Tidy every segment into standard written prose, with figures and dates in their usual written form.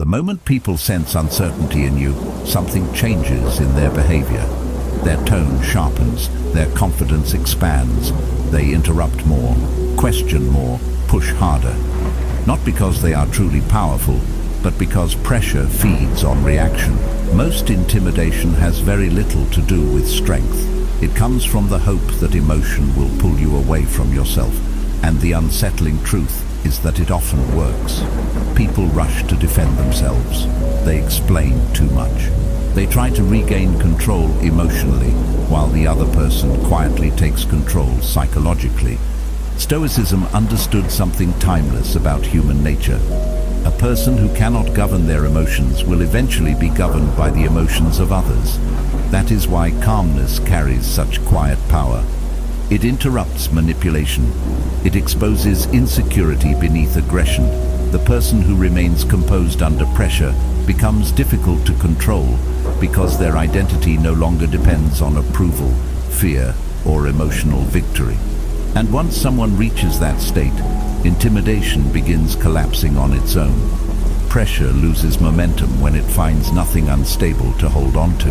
The moment people sense uncertainty in you, something changes in their behavior. Their tone sharpens, their confidence expands, they interrupt more, question more, push harder. Not because they are truly powerful, but because pressure feeds on reaction. Most intimidation has very little to do with strength. It comes from the hope that emotion will pull you away from yourself, and the unsettling truth is that it often works. People rush to defend themselves. They explain too much. They try to regain control emotionally, while the other person quietly takes control psychologically. Stoicism understood something timeless about human nature. A person who cannot govern their emotions will eventually be governed by the emotions of others. That is why calmness carries such quiet power. It interrupts manipulation. It exposes insecurity beneath aggression. The person who remains composed under pressure becomes difficult to control because their identity no longer depends on approval, fear, or emotional victory. And once someone reaches that state, intimidation begins collapsing on its own. Pressure loses momentum when it finds nothing unstable to hold on to.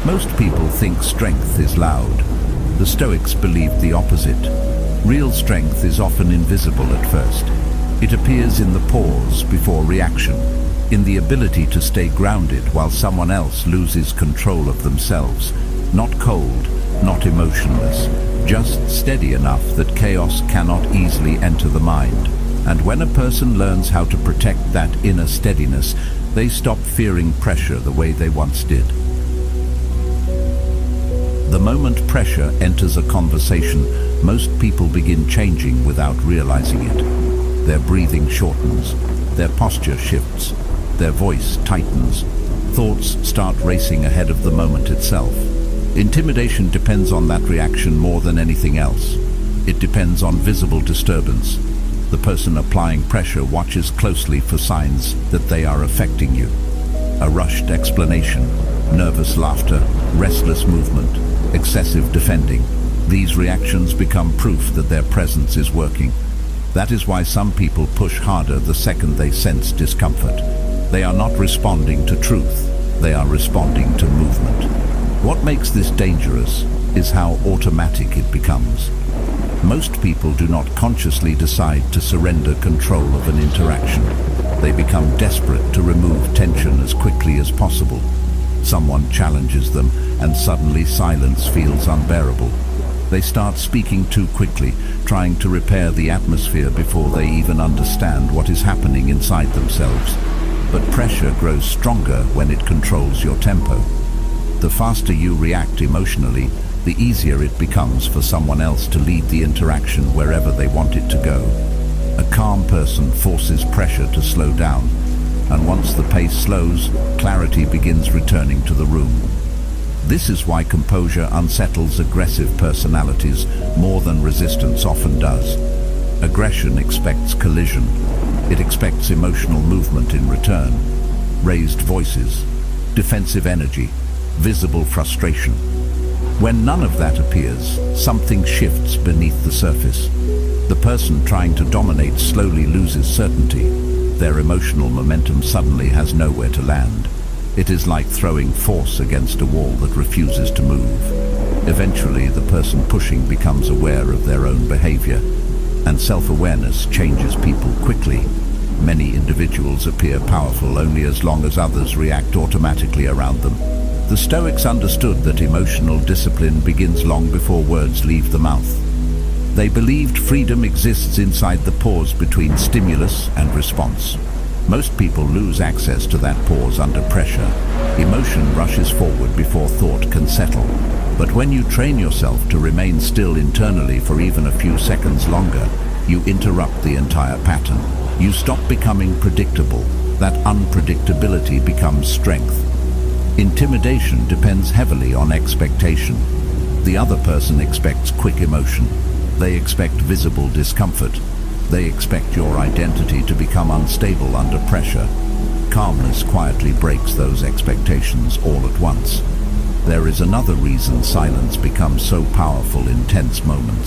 Most people think strength is loud. The Stoics believed the opposite. Real strength is often invisible at first. It appears in the pause before reaction, in the ability to stay grounded while someone else loses control of themselves. Not cold, not emotionless, just steady enough that chaos cannot easily enter the mind. And when a person learns how to protect that inner steadiness, they stop fearing pressure the way they once did. The moment pressure enters a conversation, most people begin changing without realizing it. Their breathing shortens, their posture shifts, their voice tightens, thoughts start racing ahead of the moment itself. Intimidation depends on that reaction more than anything else. It depends on visible disturbance. The person applying pressure watches closely for signs that they are affecting you. A rushed explanation, nervous laughter, restless movement, excessive defending. These reactions become proof that their presence is working. That is why some people push harder the second they sense discomfort. They are not responding to truth, they are responding to movement. What makes this dangerous is how automatic it becomes. Most people do not consciously decide to surrender control of an interaction. They become desperate to remove tension as quickly as possible. Someone challenges them, and suddenly silence feels unbearable. They start speaking too quickly, trying to repair the atmosphere before they even understand what is happening inside themselves. But pressure grows stronger when it controls your tempo. The faster you react emotionally, the easier it becomes for someone else to lead the interaction wherever they want it to go. A calm person forces pressure to slow down, and once the pace slows, clarity begins returning to the room. This is why composure unsettles aggressive personalities more than resistance often does. Aggression expects collision. It expects emotional movement in return, raised voices, defensive energy, visible frustration. When none of that appears, something shifts beneath the surface. The person trying to dominate slowly loses certainty. Their emotional momentum suddenly has nowhere to land. It is like throwing force against a wall that refuses to move. Eventually, the person pushing becomes aware of their own behavior, and self-awareness changes people quickly. Many individuals appear powerful only as long as others react automatically around them. The Stoics understood that emotional discipline begins long before words leave the mouth. They believed freedom exists inside the pause between stimulus and response. Most people lose access to that pause under pressure. Emotion rushes forward before thought can settle. But when you train yourself to remain still internally for even a few seconds longer, you interrupt the entire pattern. You stop becoming predictable. That unpredictability becomes strength. Intimidation depends heavily on expectation. The other person expects quick emotion. They expect visible discomfort. They expect your identity to become unstable under pressure. Calmness quietly breaks those expectations all at once. There is another reason silence becomes so powerful in tense moments.